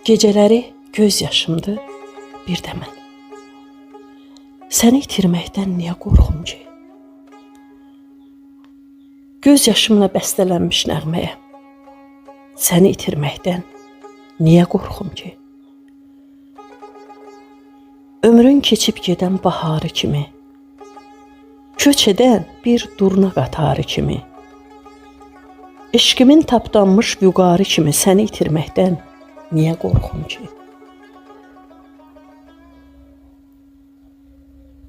Gecələri göz yaşımdır, bir də mən. Səni itirməkdən niyə qorxum ki? Göz yaşımla bəstələnmiş nəğməyə. Səni itirməkdən niyə qorxum ki? Ömrün keçib gedən baharı kimi, köç edən bir durna qatarı kimi, eşqimin tapdanmış vüqarı kimi səni itirməkdən niyə qorxum ki?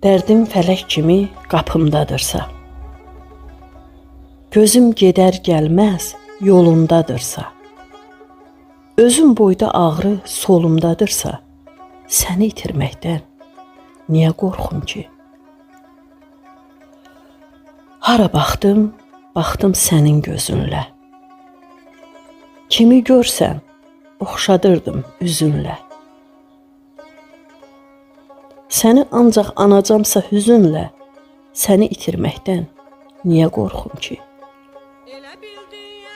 Dərdim fələk kimi qapımdadırsa, gözüm gedər gəlməz yolundadırsa, özüm boyda ağrı solumdadırsa, səni itirməkdən niyə qorxum ki? Hara baxdım, baxdım sənin gözünlə. Kimi görsən, oxşadırdım üzünlə. Səni ancaq anacamsa hüzünlə, səni itirməkdən niyə qorxum ki?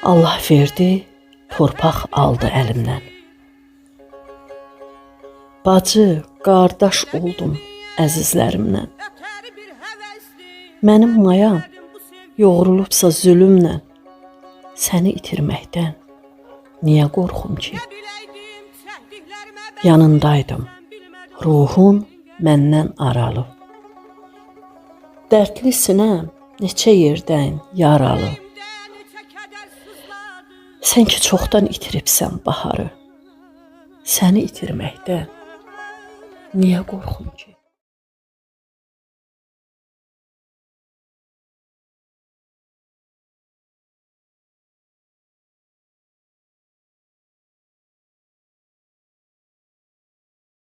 Allah verdi, torpaq aldı əlimdən. Bacı, qardaş oldum əzizlərimlə. Mənim mayam yoğrulubsa zülümlə, səni itirməkdən niyə qorxum ki? Yanındaydım, ruhun məndən aralı. Dərdli sinəm neçə yerdən yaralı. Sən ki çoxdan itiribsən baharı, səni itirməkdən niyə qorxum ki?